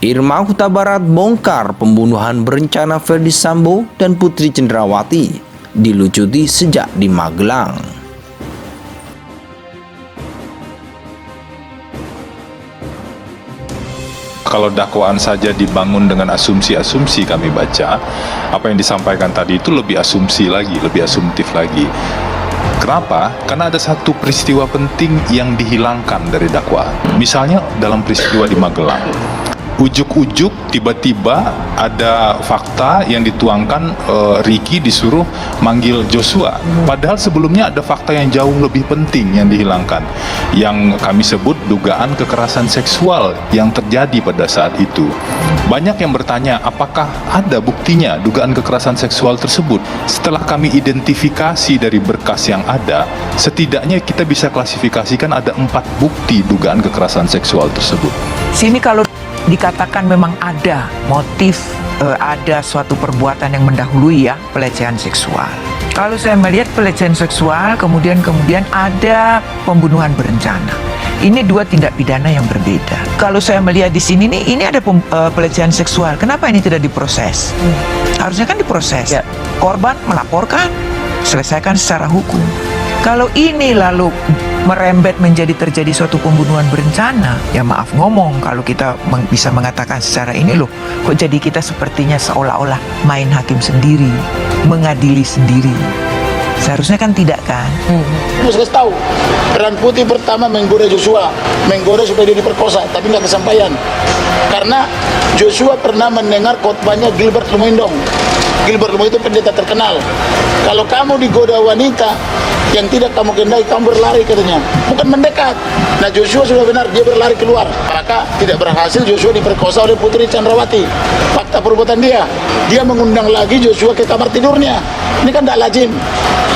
Irma Huta Barat bongkar pembunuhan berencana Ferdy Sambo dan Putri Cendrawati, dilucuti sejak di Magelang. Kalau dakwaan saja dibangun dengan asumsi-asumsi, kami baca apa yang disampaikan tadi itu lebih asumsi lagi, lebih asumtif lagi. Kenapa? Karena ada satu peristiwa penting yang dihilangkan dari dakwaan. Misalnya dalam peristiwa di Magelang, ujuk-ujuk tiba-tiba ada fakta yang dituangkan, Ricky disuruh manggil Joshua. Padahal sebelumnya ada fakta yang jauh lebih penting yang dihilangkan, yang kami sebut dugaan kekerasan seksual yang terjadi pada saat itu. Banyak yang bertanya, apakah ada buktinya dugaan kekerasan seksual tersebut? Setelah kami identifikasi dari berkas yang ada, setidaknya kita bisa klasifikasikan ada 4 bukti dugaan kekerasan seksual tersebut. Sini kalau dikatakan memang ada motif, ada suatu perbuatan yang mendahului ya, pelecehan seksual. Kalau saya melihat pelecehan seksual, kemudian ada pembunuhan berencana. Ini 2 tindak pidana yang berbeda. Kalau saya melihat di sini nih, ini ada pelecehan seksual. Kenapa ini tidak diproses? Harusnya kan diproses. Ya. Korban melaporkan, selesaikan secara hukum. Kalau ini lalu merembet menjadi terjadi suatu pembunuhan berencana, ya maaf ngomong kalau kita bisa mengatakan secara ini loh, kok jadi kita sepertinya seolah-olah main hakim sendiri, mengadili sendiri. Seharusnya kan tidak kan? Harus kasih tahu, peran Putih pertama menggoda Joshua, menggoda supaya dia diperkosa, tapi nggak kesampaian. Karena Joshua pernah mendengar khotbahnya Gilbert Lumindong. Gilbert Lumindong itu pendeta terkenal. Kalau kamu digoda wanita yang tidak kamu kehendaki, kamu berlari katanya, bukan mendekat. Nah Joshua sudah benar, dia berlari keluar. Maka tidak berhasil Joshua diperkosa oleh Putri Cendrawati. Fakta perbuatan dia mengundang lagi Joshua ke kamar tidurnya. Ini kan tidak lazim.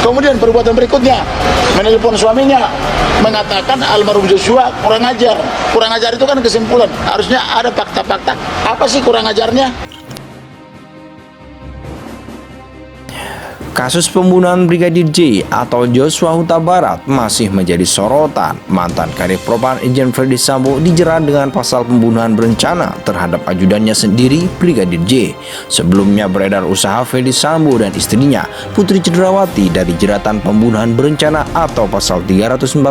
Kemudian perbuatan berikutnya, menelpon suaminya, mengatakan almarhum Joshua kurang ajar. Kurang ajar itu kan kesimpulan, harusnya ada fakta-fakta. Apa sih kurang ajarnya? Kasus pembunuhan Brigadir J atau Joshua Huta Barat masih menjadi sorotan. Mantan Kadifropam Irjen Ferdy Sambo dijerat dengan pasal pembunuhan berencana terhadap ajudannya sendiri, Brigadir J. Sebelumnya beredar usaha Ferdy Sambo dan istrinya, Putri Cendrawati, dari jeratan pembunuhan berencana atau pasal 340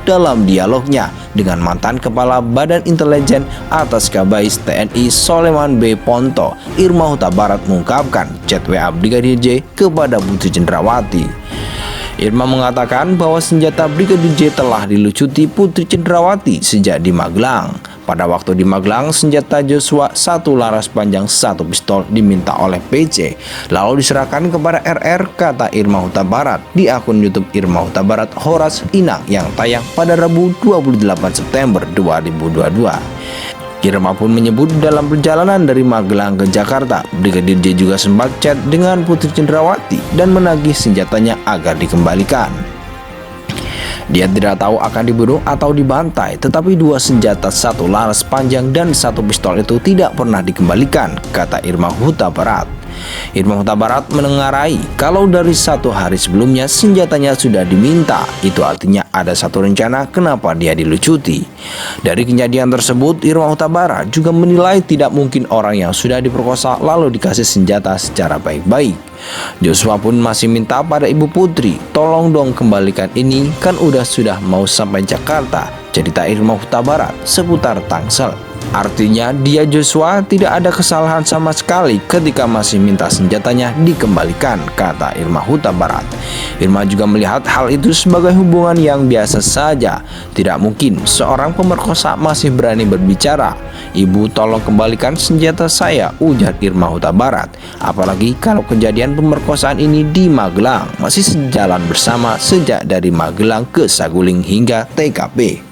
dalam dialognya dengan mantan Kepala Badan Intelijen atas Kabais TNI Soleman B. Ponto. Irma Huta Barat mengungkapkan chat WA Brigadir J kepada Putri Cendrawati. Irma mengatakan bahwa senjata Brigadir J telah dilucuti Putri Cendrawati sejak di Magelang. Pada waktu di Magelang, senjata Joshua 1 laras panjang 1 pistol diminta oleh PC, lalu diserahkan kepada RR, kata Irma Huta Barat di akun YouTube Irma Huta Barat Horas Inang yang tayang pada Rabu 28 September 2022. Irma pun menyebut dalam perjalanan dari Magelang ke Jakarta, Brigadir J juga sempat chat dengan Putri Cendrawati dan menagih senjatanya agar dikembalikan. Dia tidak tahu akan dibunuh atau dibantai, tetapi 2 senjata 1 laras panjang dan 1 pistol itu tidak pernah dikembalikan, kata Irma Huta Barat. Irma Huta Barat menengarai kalau dari 1 hari sebelumnya senjatanya sudah diminta, itu artinya ada satu rencana kenapa dia dilucuti. Dari kejadian tersebut, Irma Huta Barat juga menilai tidak mungkin orang yang sudah diperkosa lalu dikasih senjata secara baik-baik. Joshua pun masih minta pada Ibu Putri, tolong dong kembalikan ini, kan sudah mau sampai Jakarta, cerita Irma Huta Barat seputar Tangsel. Artinya dia Joshua tidak ada kesalahan sama sekali ketika masih minta senjatanya dikembalikan, kata Irma Huta Barat. Irma juga melihat hal itu sebagai hubungan yang biasa saja. Tidak mungkin seorang pemerkosa masih berani berbicara, "Ibu tolong kembalikan senjata saya," ujar Irma Huta Barat. Apalagi kalau kejadian pemerkosaan ini di Magelang, masih sejalan bersama sejak dari Magelang ke Saguling hingga TKP.